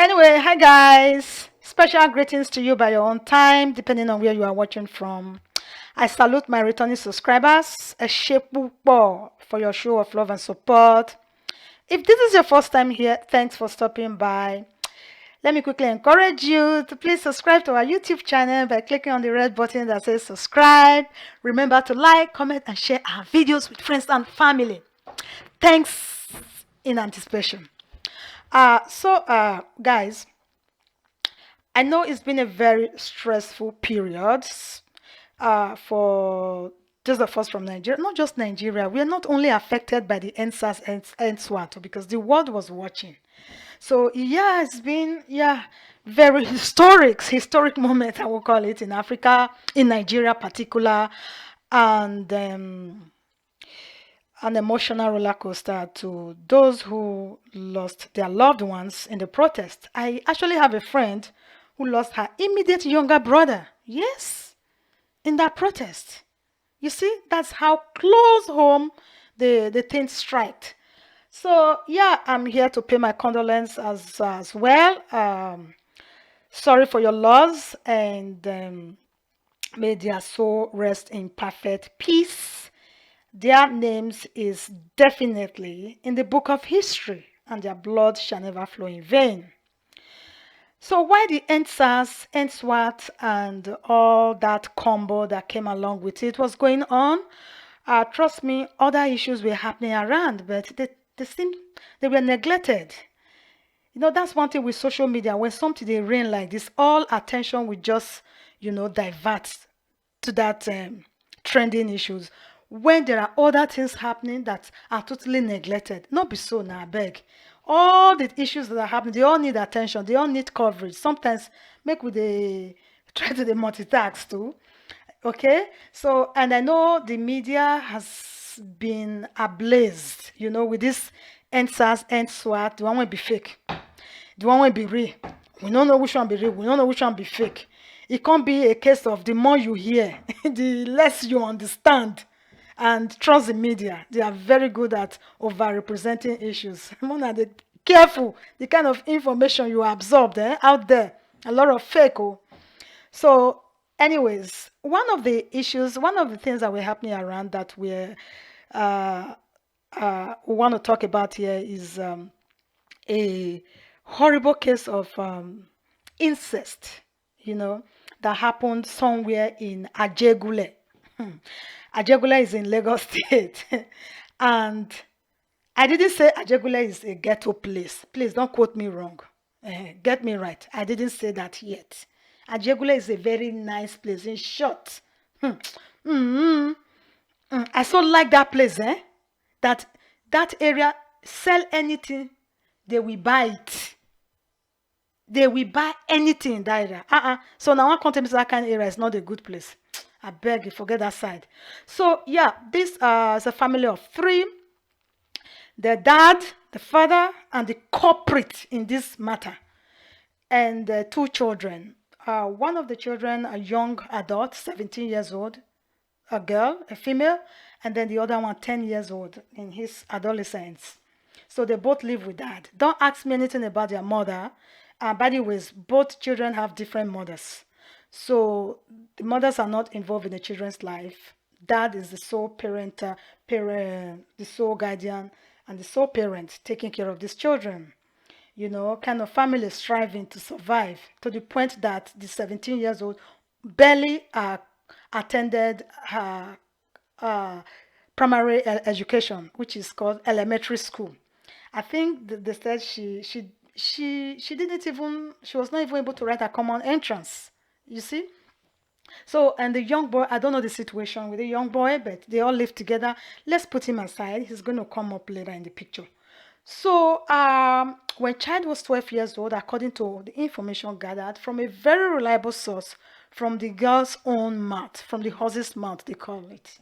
Anyway, hi guys. Special greetings to you by your own time, depending on where you are watching from. I salute my returning subscribers. A shape for your show of love and support. If this is your first time here, thanks for stopping by. Let me quickly encourage you to please subscribe to our YouTube channel by clicking on the red button that says subscribe. Remember to like, comment, and share our videos with friends and family. Thanks in anticipation. Guys, I know it's been a very stressful period for just of us from Nigeria, not just Nigeria. We are not only affected by the NSAS and SWAT because the world was watching. So yeah, it's been very historic moment I will call it in Africa, in Nigeria particular, and an emotional roller coaster to those who lost their loved ones in the protest. I actually have a friend who lost her immediate younger brother. Yes, in that protest. You see, that's how close home the thing striked. So yeah, I'm here to pay my condolence as well. Sorry for your loss, and may their soul rest in perfect peace. Their names is definitely in the book of history, and their blood shall never flow in vain. So while the NSAS, NSWAT, and all that combo that came along with it was going on, trust me, other issues were happening around, but they were neglected. You know, that's one thing with social media. When something they rain like this, all attention will just, divert to that trending issues. When there are other things happening that are totally neglected, not be so now, I beg. All the issues that are happening, they all need attention. They all need coverage. Sometimes make with the try to the multitask too. Okay, so and I know the media has been ablaze, with this NSAS, NSWAT, the one will be fake, the one will be real. We don't know which one be real, we don't know which one be fake. It can't be a case of the more you hear, the less you understand. And trust the media, they are very good at over-representing issues. Mona, they careful the kind of information you absorb out there. A lot of fake. Oh. So, anyways, one of the things that were happening around that uh, we want to talk about here is a horrible case of incest, that happened somewhere in Ajegunle. Ajegunle is in Lagos State. And I didn't say Ajegunle is a ghetto place. Please don't quote me wrong. Get me right. I didn't say that yet. Ajegunle is a very nice place. In short, I so like that place, that that area sell anything, they will buy it. They will buy anything in that area. So now one content that kind of area is not a good place. I beg you, forget that side. So yeah, this is a family of three. The dad, the father, and the culprit in this matter, and two children. One of the children, a young adult, 17 years old, a girl, a female, and then the other one, 10 years old, in his adolescence. So they both live with dad. Don't ask me anything about their mother. By the way, both children have different mothers. So the mothers are not involved in the children's life. Dad is the sole parent, the sole guardian, and the sole parent taking care of these children. Kind of family striving to survive to the point that the 17 years old barely attended her primary education, which is called elementary school. I think they said she didn't even she was not even able to write a common entrance. You see. So and the young boy, I don't know the situation with the young boy, but they all live together. Let's put him aside. He's going to come up later in the picture. So when child was 12 years old, according to the information gathered from a very reliable source, from the girl's own mouth, from the horse's mouth, they call it.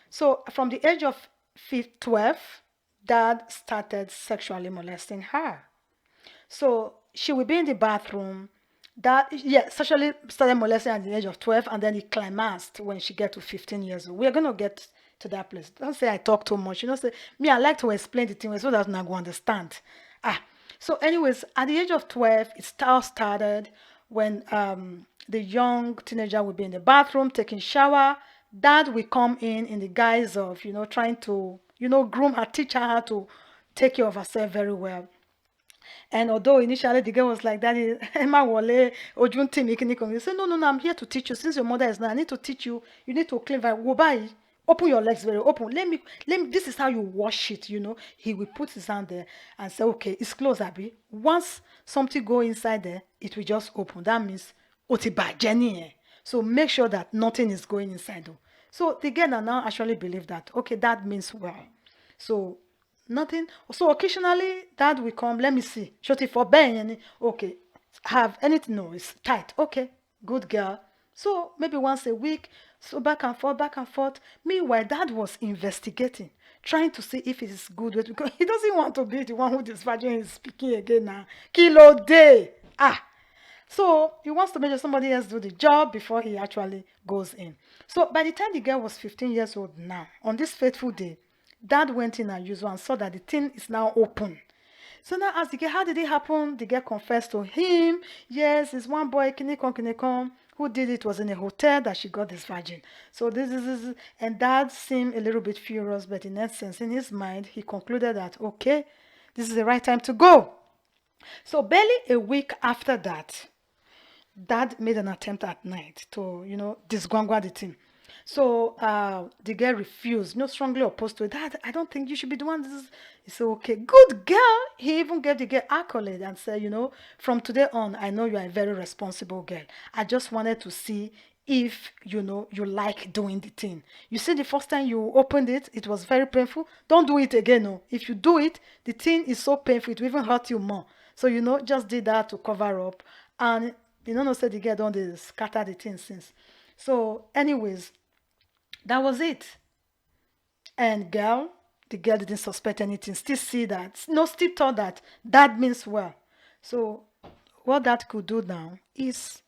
So from the age of 12, dad started sexually molesting her. So she will be in the bathroom. Sexually started molesting at the age of 12, and then it climaxed when she get to 15 years old. We're gonna get to that place. Don't say I talk too much. Say me, I like to explain the thing so that I go understand. So, anyways, at the age of 12, it started when the young teenager will be in the bathroom taking shower. Dad will come in the guise of, trying to, groom her, teach her how to take care of herself very well. And although initially the girl was like, Daddy, Emma Wale, Ojunti, he said, No, no, no, I'm here to teach you. Since your mother is not, I need to teach you. You need to clean. Wobai, open your legs very open. Let me, this is how you wash it, He will put his hand there and say, Okay, it's closed, Abby. Once something go inside there, it will just open. That means, Otiba, Jenny. So make sure that nothing is going inside. Though. So the girl now actually believe that, okay, that means well. So nothing. So occasionally dad will come, let me see. Shorty for Ben. Okay. Have anything? No, it's tight. Okay. Good girl. So maybe once a week. So back and forth, back and forth. Meanwhile, dad was investigating, trying to see if it is good because he doesn't want to be the one who this virgin is speaking again now. Kilo day. Ah. So he wants to make sure somebody else do the job before he actually goes in. So by the time the girl was 15 years old now, on this fateful day, dad went in as usual and saw that the thing is now open. So now asked the girl, how did it happen? The girl confessed to him. Yes, it's one boy, Kinikon, who did it was in a hotel that she got this virgin. So this is, and dad seemed a little bit furious, but in essence, in his mind, he concluded that, okay, this is the right time to go. So barely a week after that, dad made an attempt at night to, disgwangwa the thing. So the girl refused, strongly opposed to it. Dad, I don't think you should be the one. He said, okay, good girl. He even gave the girl accolade and said, from today on, I know you are a very responsible girl. I just wanted to see if, you like doing the thing. You see, the first time you opened it, it was very painful. Don't do it again. No. If you do it, the thing is so painful, it will even hurt you more. So, just did that to cover up. And, no, said the girl don't scatter the thing since. So, anyways, that was it. And the girl didn't suspect anything. Still see that. No, still thought that means well. So what that could do now is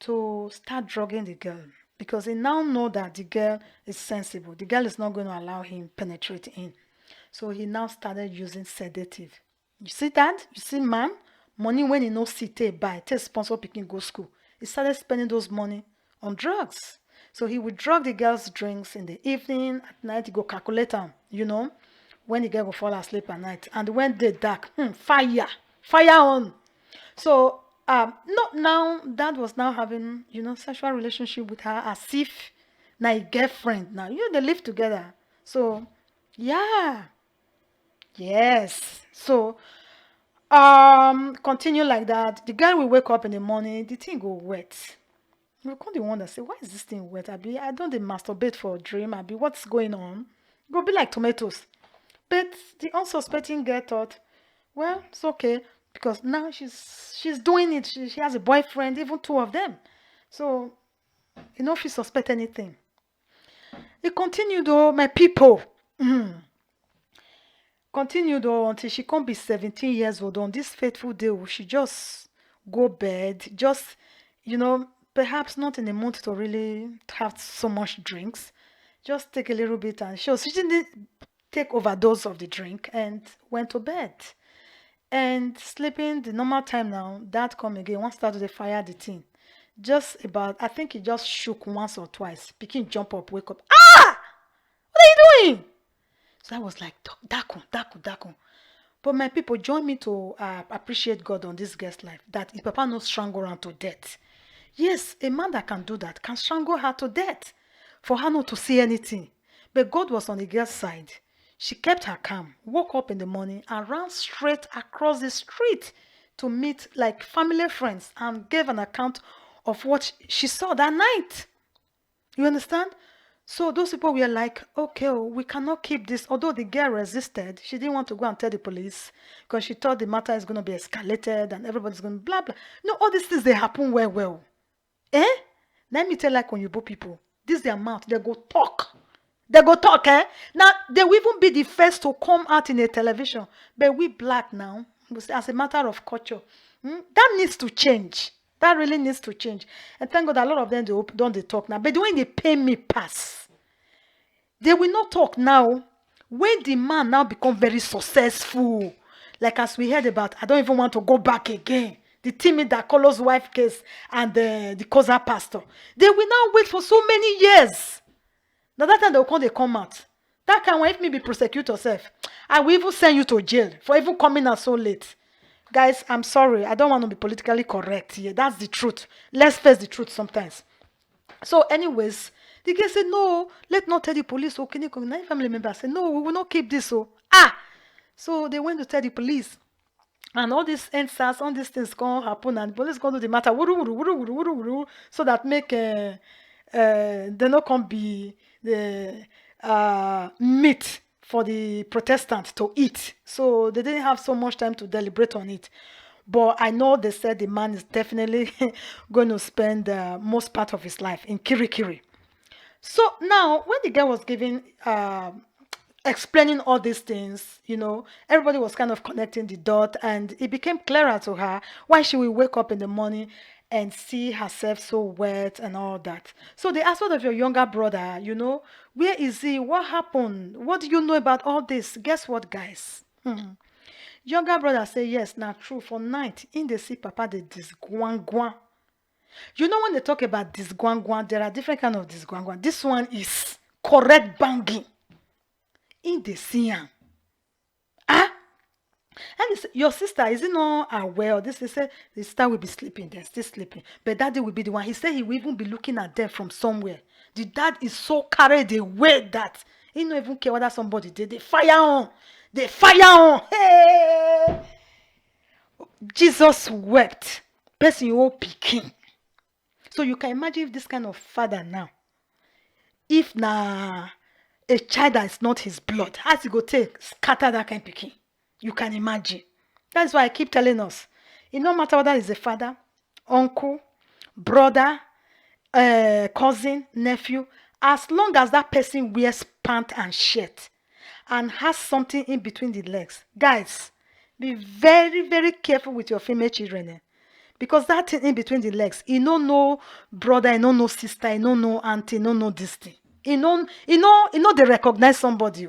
to start drugging the girl. Because he now know that the girl is sensible. The girl is not going to allow him penetrate in. So he now started using sedative. You see that? You see man? Money when he no see take buy. Take sponsor picking go school. He started spending those money on drugs. So he would drug the girls' drinks in the evening, at night, he go calculate them, when the girl will fall asleep at night. And when they dark, fire on. So, not now, dad was now having, sexual relationship with her as if now a girlfriend now. They live together. So, yeah. Yes. So, continue like that. The girl will wake up in the morning, the thing go wet. You come the wonder, say, why is this thing wet? Abi, I don't masturbate for a dream. Abi, what's going on? Go be like tomatoes. But the unsuspecting girl thought, well, it's okay. Because now she's doing it. She has a boyfriend, even two of them. So, if you suspect anything. It continued though, my people. Continued though until she can't be 17 years old. On this fateful day, she just go bed. Just, perhaps not in a mood to really have so much drinks. Just take a little bit and she didn't take overdose of the drink and went to bed. And sleeping the normal time now, dad come again, once started to fire the thing. Just about, I think he just shook once or twice. Pikin jump up, wake up. Ah! What are you doing? So I was like, Daku. But my people, join me to appreciate God on this girl's life. That his papa not strangle her to death. Yes, a man that can do that can strangle her to death for her not to see anything. But God was on the girl's side. She kept her calm, woke up in the morning and ran straight across the street to meet like family friends and gave an account of what she saw that night. You understand? So those people were like, okay, we cannot keep this. Although the girl resisted, she didn't want to go and tell the police because she thought the matter is going to be escalated and everybody's going to blah, blah. No, all these things, they happen well. Eh? Let me tell like on Yoruba people, this is their mouth. They go talk. Eh? Now, they will even be the first to come out in a television. But we black now, as a matter of culture, that needs to change. That really needs to change. And thank God a lot of them, they talk now. But when they pay me pass, they will not talk now. When the man now become very successful, Like as we heard about, I don't even want to go back again. The Timmy that Colo's wife case and the Koza pastor. They will now wait for so many years. Now that time they come out. That can if me be prosecute yourself. I will even send you to jail for even coming out so late. Guys, I'm sorry. I don't want to be politically correct here. That's the truth. Let's face the truth sometimes. So, anyways, the guy said, no, let's not tell the police. Okay, nine family members said, no, we will not keep this. So they went to tell the police. And all these answers, all these things going to happen, and the police going to do the matter, so that make they not can be the meat for the Protestant to eat. So they didn't have so much time to deliberate on it. But I know they said the man is definitely going to spend most part of his life in Kirikiri. So now, when the guy was giving, explaining all these things, everybody was kind of connecting the dot, and it became clearer to her why she will wake up in the morning and see herself so wet and all that. So they asked, what of your younger brother? Where is he? What happened? What do you know about all this? Guess what, guys? Younger brother say, yes, now true. For night, in the see papa, the disguanguan. When they talk about disguanguan, there are different kind of disguanguan. This one is correct banging. In the see him. And your sister, is he not aware of this? They said the sister will be sleeping, they're still sleeping. But daddy will be the one. He said he will even be looking at them from somewhere. The dad is so carried away that he don't even care whether somebody did. They fire on. They fire on. Hey! Jesus wept. Person you all picking. So you can imagine if this kind of father now, if na a child that is not his blood, how he go take scatter that kind of picking? You can imagine. That's why I keep telling us, it no matter whether it's a father, uncle, brother, cousin, nephew, as long as that person wears pant and shirt and has something in between the legs, guys, be very, very careful with your female children. Because that thing in between the legs, you don't know brother, you don't know sister, you don't know auntie, you don't know this thing. You know they recognize somebody.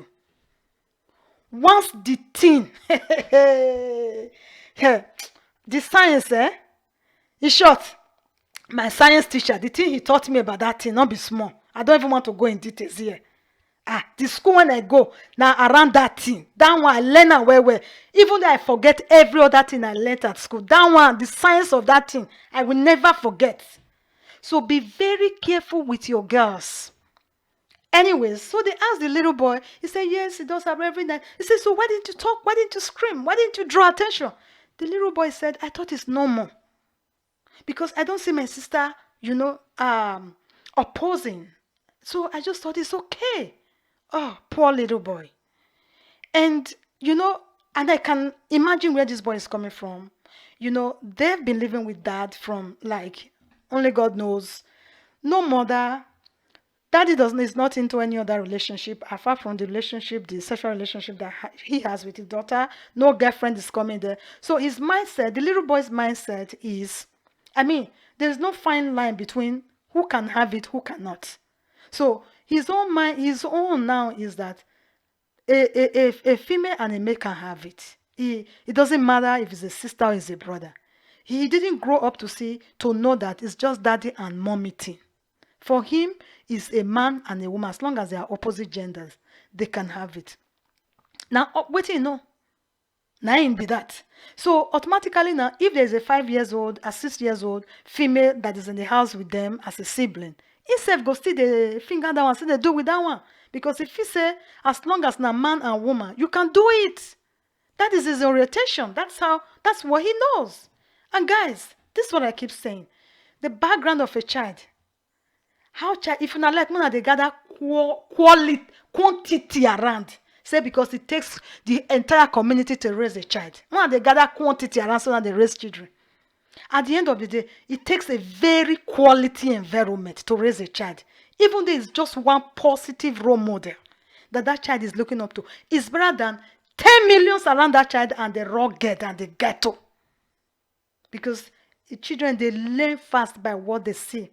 Once the thing, the science, in short, my science teacher, the thing he taught me about that thing, not be small. I don't even want to go in details here. The school when I go, now around that thing, that one I learn and well. Even though I forget every other thing I learned at school, that one, the science of that thing, I will never forget. So be very careful with your girls. Anyways, so they asked the little boy. He said, yes, he does have every night. He said, so why didn't you talk? Why didn't you scream? Why didn't you draw attention? The little boy said, I thought it's normal. Because I don't see my sister, opposing. So I just thought it's okay. Oh, poor little boy. And, and I can imagine where this boy is coming from. They've been living with dad from, only God knows. No mother. Daddy is not into any other relationship apart from the relationship, the sexual relationship that he has with his daughter. No girlfriend is coming there. So his mindset, the little boy's mindset is, there's no fine line between who can have it, who cannot. So his own now is that a female and a male can have it. It doesn't matter if it's a sister or it's a brother. He didn't grow up to know that it's just daddy and mommy thing. For him, it's a man and a woman. As long as they are opposite genders, they can have it. Now, what do you know? Now in be that. So automatically now, if there's a 5 years old, a 6 years old female that is in the house with them as a sibling, instead go see the finger that one, see they do with that one. Because if you say, as long as now man and woman, you can do it. That is his orientation. That's what he knows. And guys, this is what I keep saying. The background of a child. If you not let me, they gather quantity around. Say because it takes the entire community to raise a child. When they gather quantity around so that they raise children. At the end of the day, it takes a very quality environment to raise a child. Even though it's just one positive role model that child is looking up to. It's better than 10 millions around that child and the rugged and the ghetto. Because the children, they learn fast by what they see.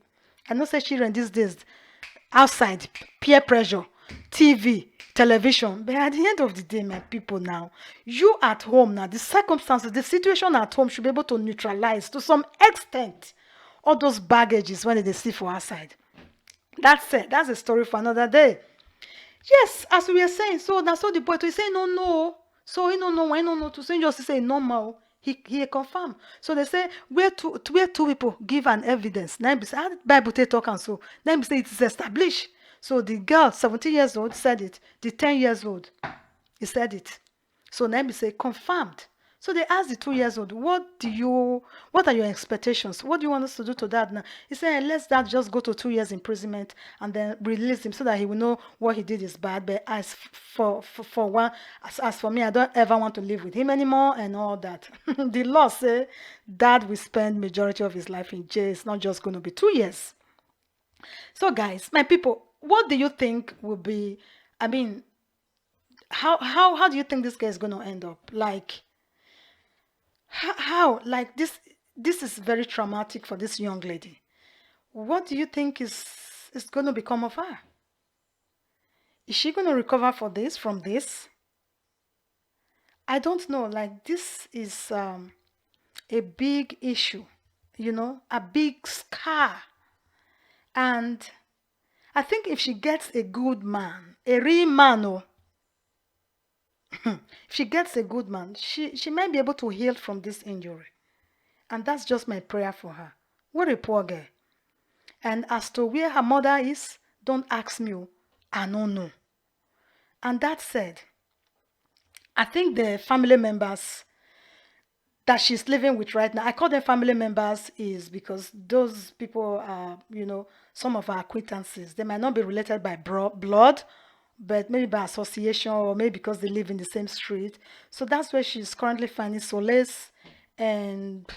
I know say children these days, outside, peer pressure. TV, television. But at the end of the day, my people now, you at home now, the circumstances, the situation at home should be able to neutralize to some extent all those baggages when they see for outside. That's it. That's a story for another day. Yes, as we were saying, so that's what the boy to say no no. So he no no why no no to say just say normal. He confirm. So they say where two people give an evidence. Now be say how did Bible take talk and so now be say it is established. So the girl 17 years old said it. The 10 years old he said it. So now be say confirmed. So they asked the 2 years old, what are your expectations? What do you want us to do to that now? He said, let's that just go to 2 years imprisonment and then release him so that he will know what he did is bad. But as for one, as for me, I don't ever want to live with him anymore and all that. The law say dad will spend majority of his life in jail. It's not just going to be 2 years. So guys, my people, what do you think will be, I mean, how do you think this guy is going to end up? Like, how like this is very traumatic for this young lady. What do you think is going to become of her? Is she going to recover from this? I don't know. Like this is a big issue, a big scar. And I think if she gets a good man, a real man, oh, if she gets a good man, she might be able to heal from this injury. And that's just my prayer for her. What a poor girl. And as to where her mother is, don't ask me. I don't know. And that said, I think the family members that she's living with right now, I call them family members is because those people are, some of our acquaintances. They might not be related by blood, but maybe by association or maybe because they live in the same street. So that's where she's currently finding solace. And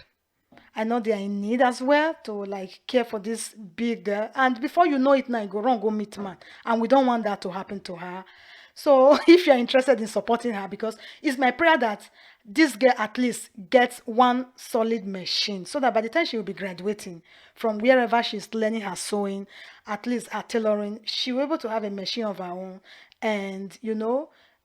I know they are in need as well to like care for this big girl. And before you know it now, you go wrong, go meet man. And we don't want that to happen to her. So if you're interested in supporting her, because it's my prayer that this girl at least gets one solid machine so that by the time she will be graduating from wherever she's learning her sewing, at least her tailoring, she will be able to have a machine of her own. And,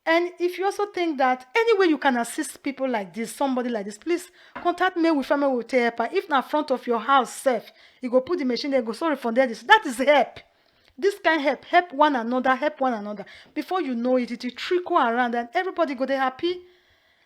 and if you also think that any way you can assist people like this, somebody like this, please contact me with family will help. If not front of your house, safe, you go put the machine there, go sorry for that. That is help. This can help one another, help one another. Before you know it, it will trickle around and everybody go there happy.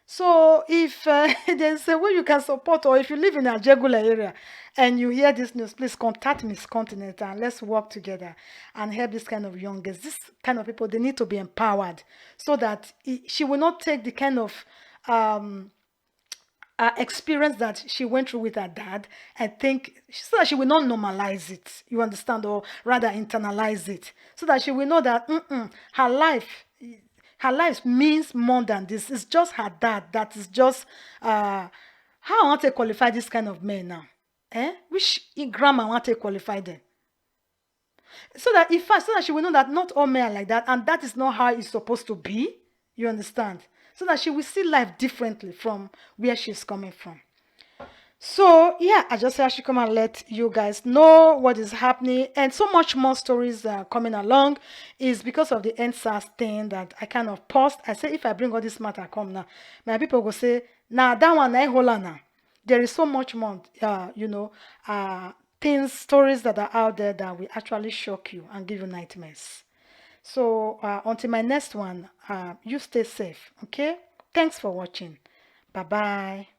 So if there's a way you can support, or if you live in a Ajegunle area and you hear this news, please contact Miss Continent and let's work together and help this kind of young girls. This kind of people, they need to be empowered so that she will not take the kind of experience that she went through with her dad and think so that she will not normalize it, you understand, or rather internalize it, so that she will know that her life means more than this. It's just her dad that is just how I want to qualify this kind of men now. Which grandma want to qualify them? So that she will know that not all men are like that, and that is not how it's supposed to be. You understand? So that she will see life differently from where she's coming from. So yeah, I just said I should come and let you guys know what is happening, and so much more stories are coming along. Is because of the NSAS thing that I kind of paused. I say if I bring all this matter come now, my people will say, nah, that one I hold on now. There is so much more, things, stories that are out there that will actually shock you and give you nightmares. So until my next one, you stay safe. Okay? Thanks for watching. Bye bye.